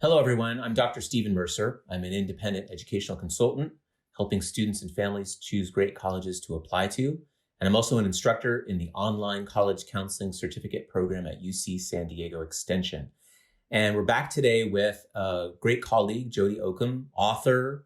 Hello, everyone. I'm Dr. Stephen Mercer. I'm an independent educational consultant, helping students and families choose great colleges to apply to. And I'm also an instructor in the online college counseling certificate program at UC San Diego Extension. And we're back today with a great colleague, Jody Oakham, author,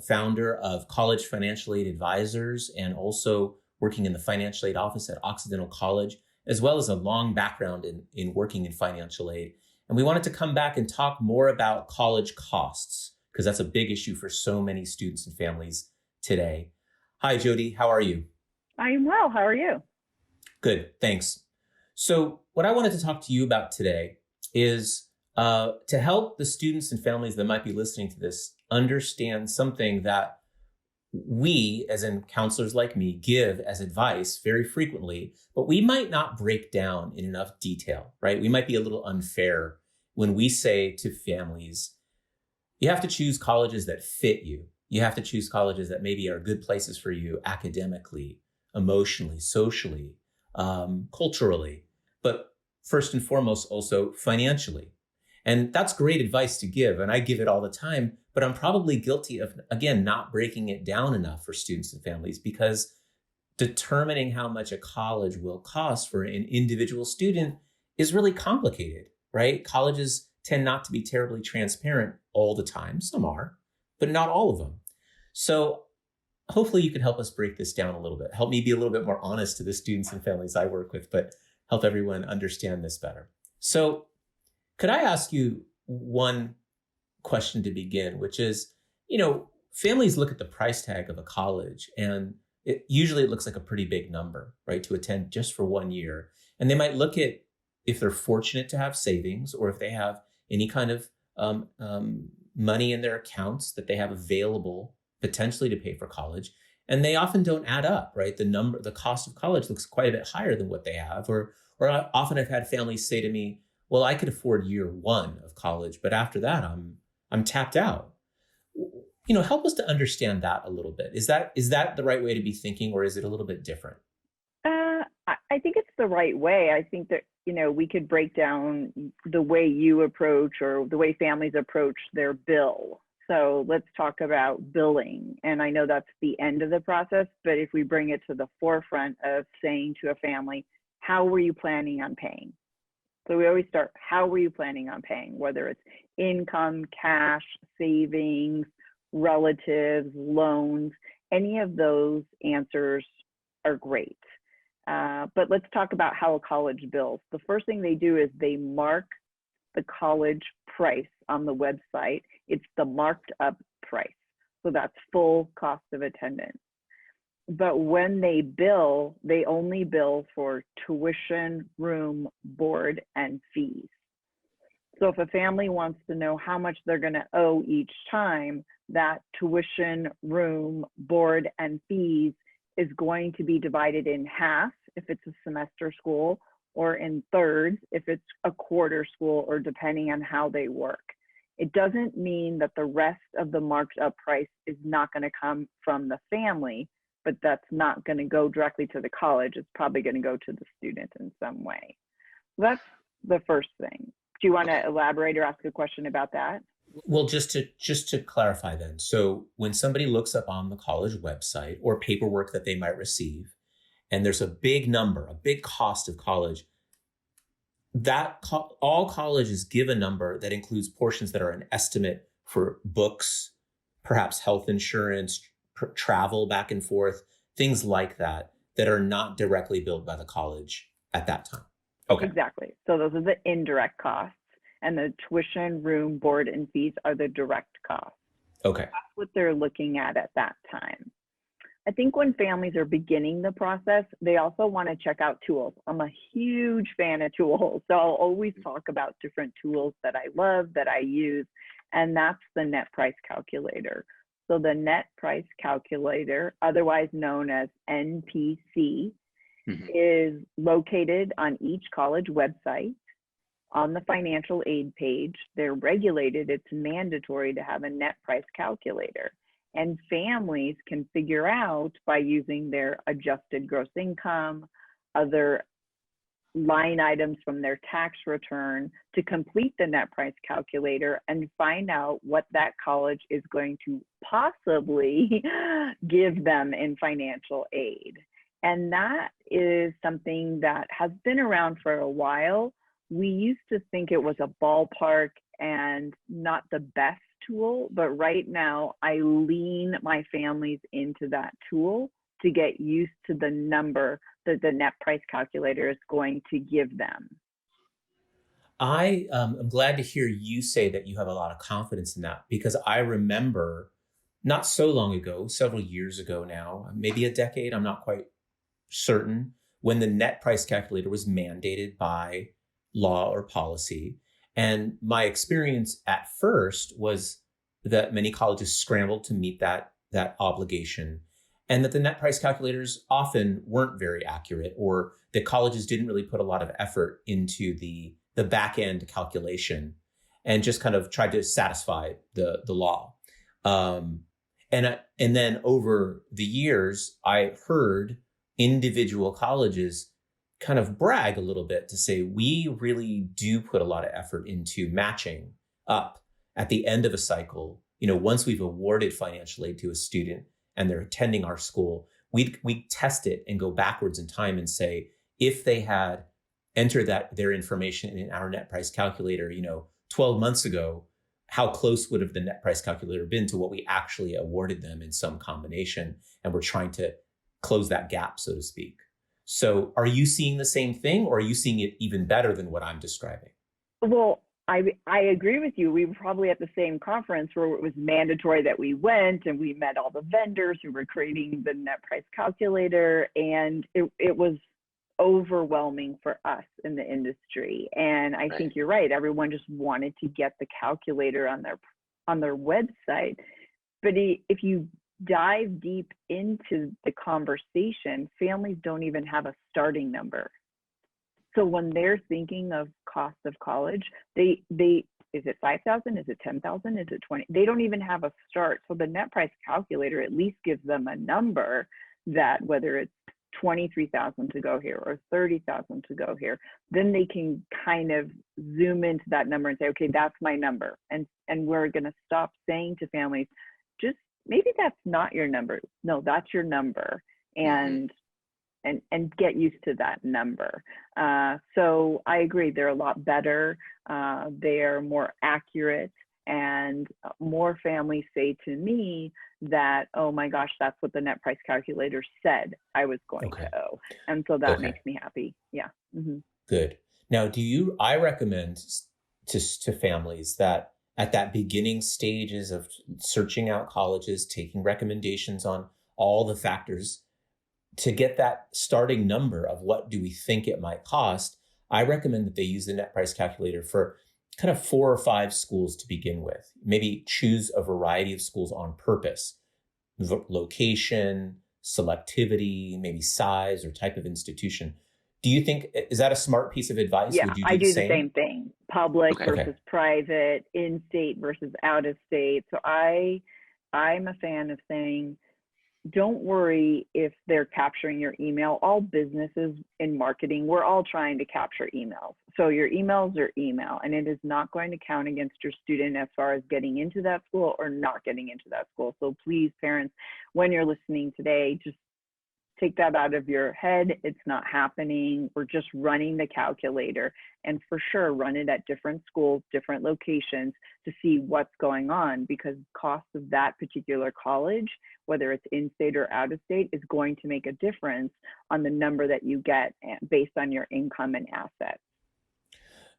founder of College Financial Aid Advisors, and also working in the financial aid office at Occidental College, as well as a long background in working in financial aid. And we wanted to come back and talk more about college costs, because that's a big issue for so many students and families today. Hi, Jody. How are you? I'm well. How are you? Good. Thanks. So, what I wanted to talk to you about today is to help the students and families that might be listening to this understand something that we, as in counselors like me, give as advice very frequently, but we might not break down in enough detail, right? We might be a little unfair when we say to families, you have to choose colleges that fit you. You have to choose colleges that maybe are good places for you academically, emotionally, socially, culturally, but first and foremost, also financially. And that's great advice to give. And I give it all the time, but I'm probably guilty of, again, not breaking it down enough for students and families because determining how much a college will cost for an individual student is really complicated, right? Colleges tend not to be terribly transparent all the time. Some are, but not all of them. So hopefully you can help us break this down a little bit. Help me be a little bit more honest to the students and families I work with, but help everyone understand this better. So could I ask you one question to begin, which is, families look at the price tag of a college and it looks like a pretty big number, right, to attend just for 1 year. And they might look at if they're fortunate to have savings or if they have any kind of money in their accounts that they have available potentially to pay for college. And they often don't add up, right? The cost of college looks quite a bit higher than what they have. Or often I've had families say to me, well, I could afford year one of college, but after that, I'm tapped out. Help us to understand that a little bit. Is that the right way to be thinking, or is it a little bit different? I think it's the right way. I think that, we could break down the way you approach or the way families approach their bill. So let's talk about billing. And I know that's the end of the process, but if we bring it to the forefront of saying to a family, how were you planning on paying? So we always start, how were you planning on paying? Whether it's income, cash, savings, relatives, loans, any of those answers are great. But let's talk about how a college bills. The first thing they do is they mark the college price on the website. It's the marked up price. So that's full cost of attendance. But when they bill, they only bill for tuition, room, board, and fees. So if a family wants to know how much they're going to owe each time, that tuition, room, board, and fees is going to be divided in half if it's a semester school, or in thirds if it's a quarter school, or depending on how they work. It doesn't mean that the rest of the marked up price is not going to come from the family, but that's not going to go directly to the college. It's probably going to go to the student in some way. That's the first thing. Do you want to elaborate or ask a question about that? Well, just to clarify then, so when somebody looks up on the college website or paperwork that they might receive, and there's a big number, a big cost of college, all colleges give a number that includes portions that are an estimate for books, perhaps health insurance, travel back and forth, things like that, that are not directly billed by the college at that time. Okay. Exactly. So those are the indirect costs, and the tuition, room, board, and fees are the direct costs. Okay. That's what they're looking at that time. I think when families are beginning the process, they also want to check out tools. I'm a huge fan of tools, so I'll always talk about different tools that I love, that I use, and that's the net price calculator. So the net price calculator, otherwise known as NPC, is located on each college website. On the financial aid page, they're regulated. It's mandatory to have a net price calculator. And families can figure out by using their adjusted gross income, other line items from their tax return to complete the net price calculator and find out what that college is going to possibly give them in financial aid. And that is something that has been around for a while. We used to think it was a ballpark and not the best tool, but right now I lean my families into that tool to get used to the number that the net price calculator is going to give them. I am glad to hear you say that you have a lot of confidence in that, because I remember not so long ago, several years ago now, maybe a decade, I'm not quite certain, when the net price calculator was mandated by law or policy. And my experience at first was that many colleges scrambled to meet that obligation, and that the net price calculators often weren't very accurate, or the colleges didn't really put a lot of effort into the back end calculation and just kind of tried to satisfy the law. And then over the years, I heard individual colleges kind of brag a little bit to say, we really do put a lot of effort into matching up at the end of a cycle. Once we've awarded financial aid to a student and they're attending our school, we test it and go backwards in time and say, if they had entered their information in our net price calculator, 12 months ago, how close would have the net price calculator been to what we actually awarded them in some combination? And we're trying to close that gap, so to speak. So are you seeing the same thing, or are you seeing it even better than what I'm describing? Well, I agree with you. We were probably at the same conference where it was mandatory that we went and we met all the vendors who were creating the net price calculator, and it was overwhelming for us in the industry. And I think you're right. Everyone just wanted to get the calculator on their website. But if you dive deep into the conversation, families don't even have a starting number. So when they're thinking of cost of college, they is it 5,000? Is it 10,000? Is it 20? They don't even have a start. So the net price calculator at least gives them a number that, whether it's 23,000 to go here or 30,000 to go here, then they can kind of zoom into that number and say, okay, that's my number. And we're going to stop saying to families, just maybe that's not your number. No, that's your number. And get used to that number. So I agree, they're a lot better. They're more accurate, and more families say to me that, oh my gosh, that's what the net price calculator said I was going to owe. And so that makes me happy. Yeah. Mm-hmm. Good. Now, I recommend to families that at that beginning stages of searching out colleges, taking recommendations on all the factors, to get that starting number of what do we think it might cost, I recommend that they use the net price calculator for kind of 4 or 5 schools to begin with. Maybe choose a variety of schools on purpose: location, selectivity, maybe size or type of institution. Do you think, is that a smart piece of advice? Yeah, Would you I do the same? same thing. Public versus private, in-state versus out-of-state. So I'm a fan of saying, don't worry if they're capturing your email. All businesses in marketing, we're all trying to capture emails. So your emails are email, and it is not going to count against your student as far as getting into that school or not getting into that school. So please, parents, when you're listening today, just take that out of your head. It's not happening. We're just running the calculator, and for sure run it at different schools, different locations to see what's going on, because cost of that particular college, whether it's in-state or out-of-state, is going to make a difference on the number that you get based on your income and assets.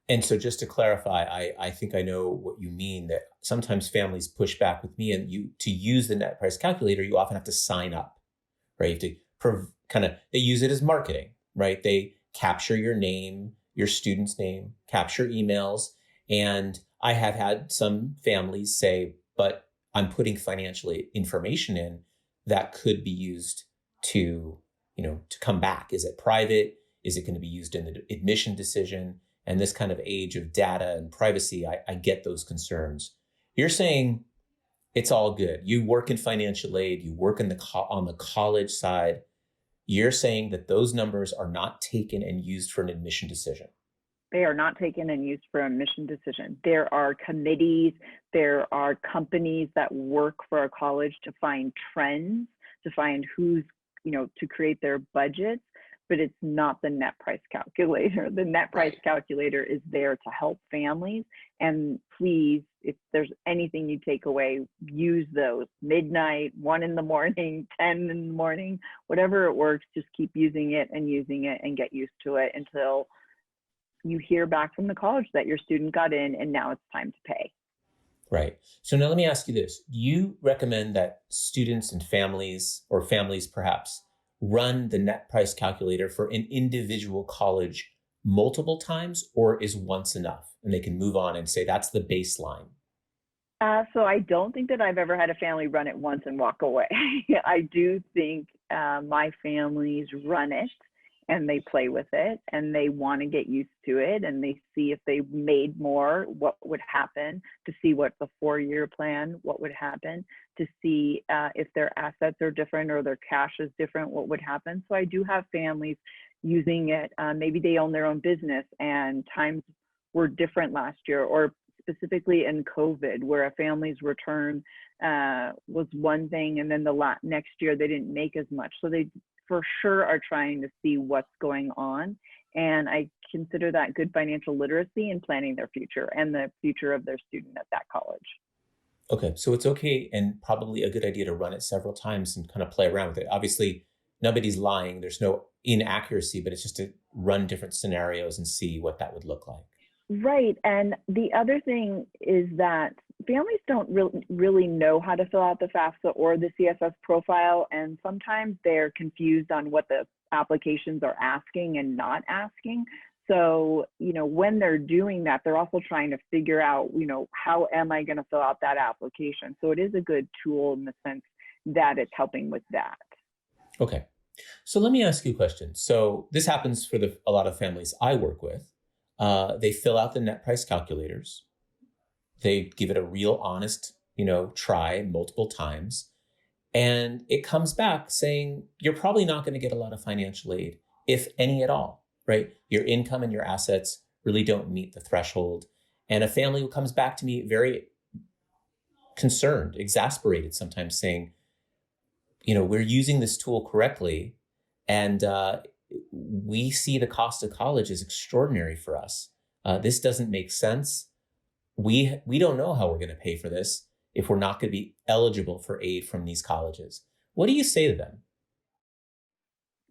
And so just to clarify, I think I know what you mean, that sometimes families push back with me, and to use the net price calculator, you often have to sign up, right? You have to they use it as marketing, right? They capture your name, your student's name, capture emails. And I have had some families say, but I'm putting financial information in that could be used to come back. Is it private? Is it going to be used in the admission decision? And this kind of age of data and privacy, I get those concerns. You're saying it's all good. You work in financial aid, you work on the college side. you're saying that those numbers are not taken and used for an admission decision. They are not taken and used for a admission decision. There are committees, there are companies that work for a college to find trends, to find who's, to create their budgets, but it's not the net price calculator. The net price calculator is there to help families. And please, if there's anything you take away, use those. Midnight, 1 in the morning, 10 in the morning, whatever it works, just keep using it and get used to it until you hear back from the college that your student got in and now it's time to pay. Right. So now let me ask you this. Do you recommend that students and families, or families perhaps, run the net price calculator for an individual college multiple times, or is once enough and they can move on and say that's the baseline? So I don't think that I've ever had a family run it once and walk away. I do think my families run it and they play with it and they want to get used to it and they see if they made more, what would happen, to see what the 4-year plan, what would happen, to see if their assets are different or their cash is different, what would happen. So I do have families using it. Maybe they own their own business and times were different last year, or specifically in COVID, where a family's return was one thing and then the next year they didn't make as much. So they for sure are trying to see what's going on. And I consider that good financial literacy in planning their future and the future of their student at that college. Okay, so it's okay and probably a good idea to run it several times and kind of play around with it. Obviously, nobody's lying. There's no inaccuracy, but it's just to run different scenarios and see what that would look like. Right. And the other thing is that families don't really know how to fill out the FAFSA or the CSS profile. And sometimes they're confused on what the applications are asking and not asking. So, when they're doing that, they're also trying to figure out, how am I going to fill out that application? So it is a good tool in the sense that it's helping with that. Okay. So let me ask you a question. So this happens for a lot of families I work with. They fill out the net price calculators. They give it a real honest, try multiple times. And it comes back saying, you're probably not going to get a lot of financial aid, if any at all, right? Your income and your assets really don't meet the threshold. And a family who comes back to me very concerned, exasperated, sometimes saying, we're using this tool correctly. And we see the cost of college is extraordinary for us. This doesn't make sense. We don't know how we're going to pay for this if we're not going to be eligible for aid from these colleges. What do you say to them?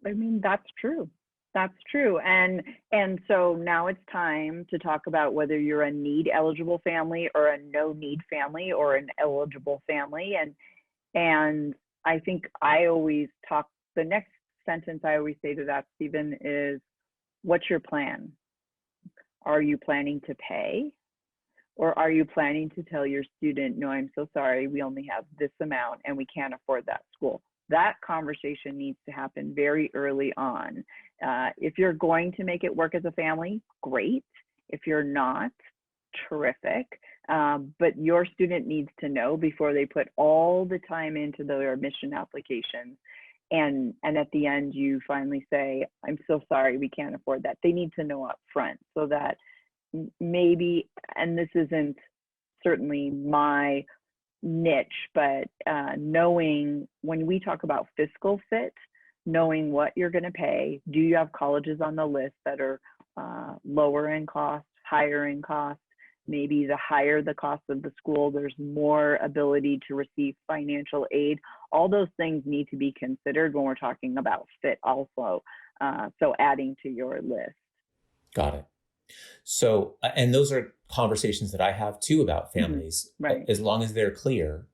I mean, that's true. That's true. And so now it's time to talk about whether you're a need eligible family or a no need family or an eligible family. And I think I always the next sentence I always say to that, Stephen, is what's your plan? Are you planning to pay? Or are you planning to tell your student, no, I'm so sorry, we only have this amount and we can't afford that school? That conversation needs to happen very early on. If you're going to make it work as a family, great. If you're not, terrific. But your student needs to know before they put all the time into their admission applications. And at the end, you finally say, I'm so sorry, we can't afford that. They need to know up front so that maybe, and this isn't certainly my niche, but knowing when we talk about fiscal fit, knowing what you're going to pay, do you have colleges on the list that are lower in cost, higher in cost? Maybe the higher the cost of the school, there's more ability to receive financial aid. All those things need to be considered when we're talking about fit also. So adding to your list. Got it. So, and those are conversations that I have too about families, right? As long as they're clear.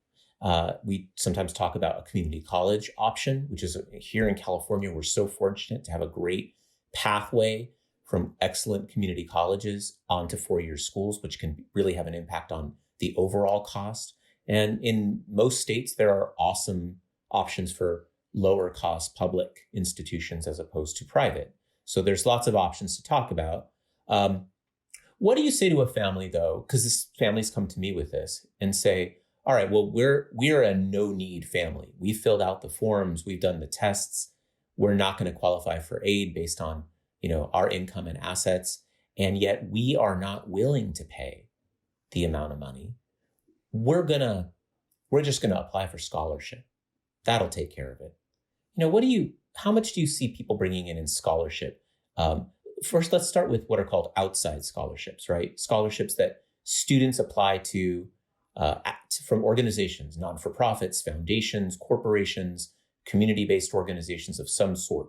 We sometimes talk about a community college option, which is here in California, we're so fortunate to have a great pathway from excellent community colleges onto 4-year schools, which can really have an impact on the overall cost. And in most states, there are awesome options for lower cost public institutions as opposed to private. So there's lots of options to talk about. What do you say to a family though? Because families come to me with this and say, all right, well, we're a no need family. We filled out the forms. We've done the tests. we're not going to qualify for aid based on, our income and assets. And yet we are not willing to pay the amount of money. We're just going to apply for scholarship. That'll take care of it. How much do you see people bringing in scholarship? First, let's start with what are called outside scholarships, right? Scholarships that students apply to from organizations, non-for-profits, foundations, corporations, community-based organizations of some sort,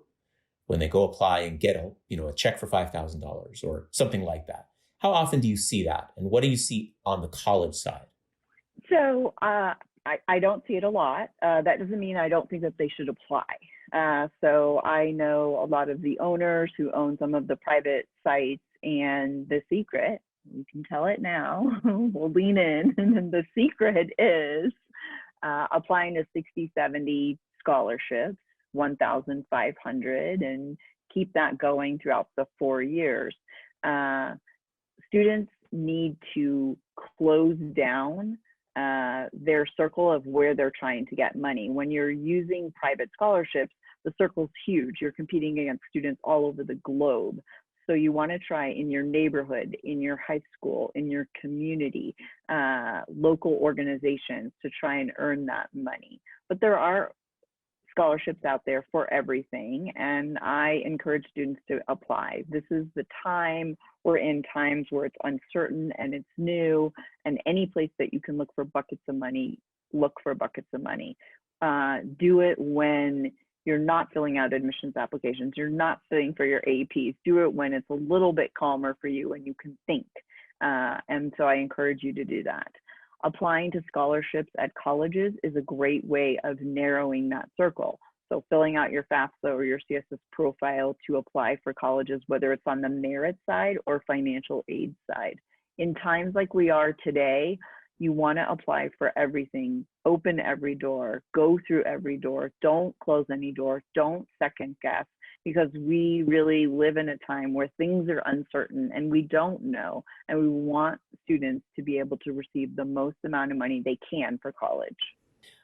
when they go apply and get a check for $5,000 or something like that. How often do you see that? And what do you see on the college side? So I don't see it a lot. That doesn't mean I don't think that they should apply. So I know a lot of the owners who own some of the private sites, and the secret, you can tell it now, we'll lean in, and the secret is applying to 60, 70 scholarships, 1,500, and keep that going throughout the 4 years. Students need to close down their circle of where they're trying to get money. When you're using private scholarships, the circle's huge. You're competing against students all over the globe. So you want to try in your neighborhood, in your high school, in your community, local organizations to try and earn that money. But there are scholarships out there for everything, and I encourage students to apply. This is the time. We're in times where it's uncertain and it's new, and any place that you can look for buckets of money, look for buckets of money. Do it when you're not filling out admissions applications, you're not sitting for your APs. Do it when it's a little bit calmer for you and you can think. And so I encourage you to do that. Applying to scholarships at colleges is a great way of narrowing that circle. So filling out your FAFSA or your CSS profile to apply for colleges, whether it's on the merit side or financial aid side. In times like we are today, you want to apply for everything, open every door, go through every door, don't close any door, don't second guess, because we really live in a time where things are uncertain and we don't know, and we want students to be able to receive the most amount of money they can for college.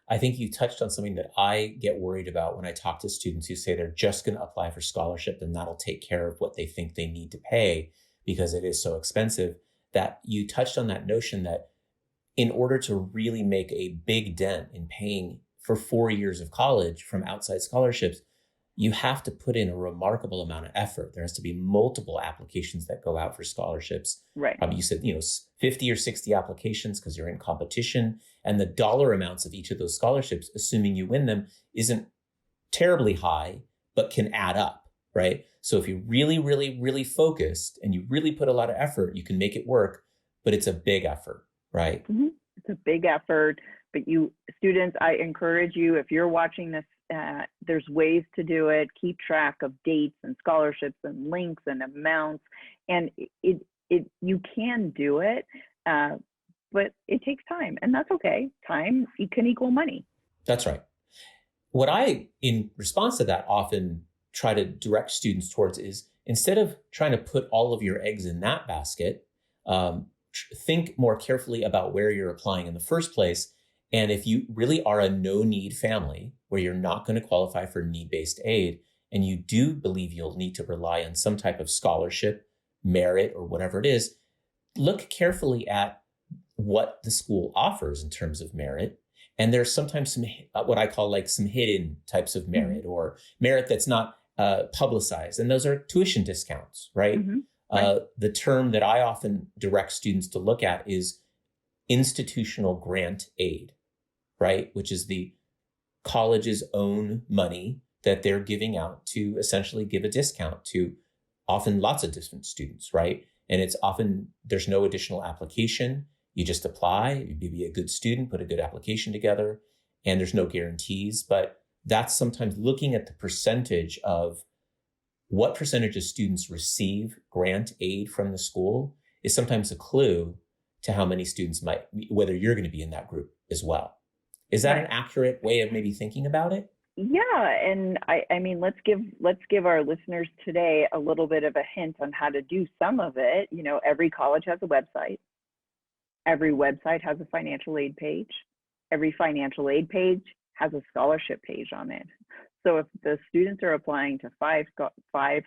I think you touched on something that I get worried about when I talk to students who say they're just going to apply for scholarship and that'll take care of what they think they need to pay because it is so expensive. That you touched on that notion that in order to really make a big dent in paying for 4 years of college from outside scholarships, you have to put in a remarkable amount of effort. There has to be multiple applications that go out for scholarships. Right. You said, 50 or 60 applications because you're in competition, and the dollar amounts of each of those scholarships, assuming you win them, isn't terribly high, but can add up, right? So if you're really, really, really focused and you really put a lot of effort, you can make it work, but it's a big effort, right? Mm-hmm. It's a big effort, but students, I encourage you, if you're watching this, there's ways to do it. Keep track of dates and scholarships and links and amounts, and you can do it, but it takes time, and that's okay. Time can equal money. That's right. What I, in response to that, often try to direct students towards is, instead of trying to put all of your eggs in that basket, think more carefully about where you're applying in the first place. And if you really are a no-need family where you're not going to qualify for need-based aid, and you do believe you'll need to rely on some type of scholarship, merit, or whatever it is, look carefully at what the school offers in terms of merit. And there's sometimes some, what I call like some hidden types of merit, or merit that's not publicized. And those are tuition discounts, right? Mm-hmm. Right. The term that I often direct students to look at is institutional grant aid, right? Which is the college's own money that they're giving out to essentially give a discount to often lots of different students, right? And it's often, there's no additional application. You just apply, you be a good student, put a good application together, and there's no guarantees. But that's sometimes looking at the percentage of what percentage of students receive grant aid from the school is sometimes a clue to how many students might, whether you're going to be in that group as well. Is that an accurate way of maybe thinking about it? Yeah, and I mean, let's give our listeners today a little bit of a hint on how to do some of it. Every college has a website. Every website has a financial aid page. Every financial aid page has a scholarship page on it. So if the students are applying to five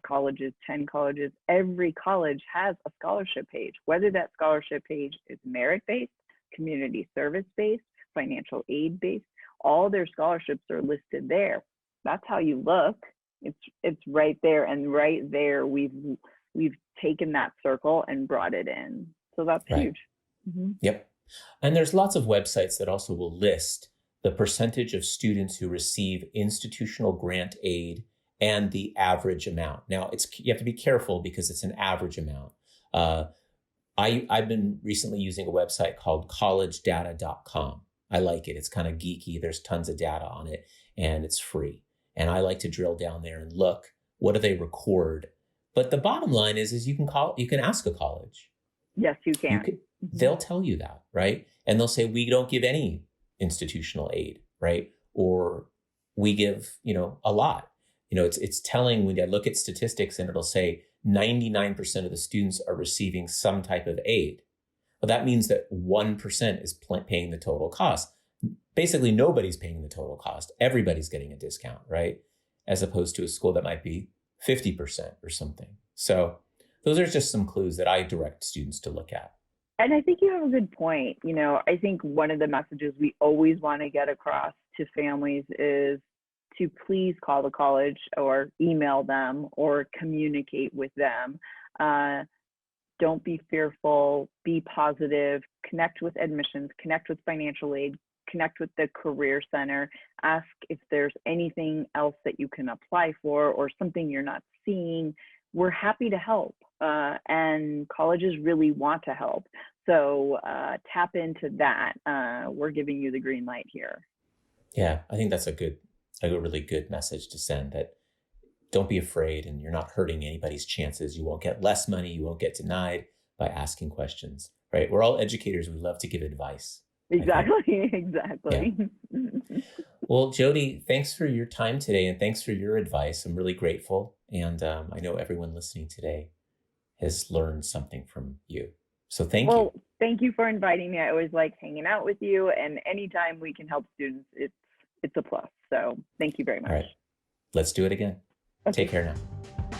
colleges, 10 colleges, every college has a scholarship page, whether that scholarship page is merit-based, community service-based, financial aid-based, all their scholarships are listed there. That's how you look. It's right there, and right there we've taken that circle and brought it in. So that's Right. huge. Mm-hmm. Yep. And there's lots of websites that also will list the percentage of students who receive institutional grant aid and the average amount. Now, you have to be careful because it's an average amount. I've been recently using a website called collegedata.com. I like it. It's kind of geeky. There's tons of data on it, and it's free. And I like to drill down there and look, what do they record? But the bottom line is you can ask a college. Yes, you can. They'll tell you that, right? And they'll say, we don't give any institutional aid, right? Or we give, a lot. It's telling when I look at statistics and it'll say 99% of the students are receiving some type of aid. Well, that means that 1% is paying the total cost. Basically, nobody's paying the total cost. Everybody's getting a discount, right? As opposed to a school that might be 50% or something. So those are just some clues that I direct students to look at. And I think you have a good point. I think one of the messages we always want to get across to families is to please call the college or email them or communicate with them. Don't be fearful, be positive, connect with admissions, connect with financial aid, connect with the career center, ask if there's anything else that you can apply for or something you're not seeing. We're happy to help, and colleges really want to help. So tap into that. We're giving you the green light here. Yeah, I think that's a really good message to send, that don't be afraid, and you're not hurting anybody's chances. You won't get less money. You won't get denied by asking questions, right? We're all educators. We love to give advice. Exactly. Yeah. Well, Jody, thanks for your time today, and thanks for your advice. I'm really grateful. And I know everyone listening today has learned something from you. So thank you. Well, thank you for inviting me. I always like hanging out with you, and anytime we can help students, it's a plus. So thank you very much. All right. Let's do it again. Okay. Take care now.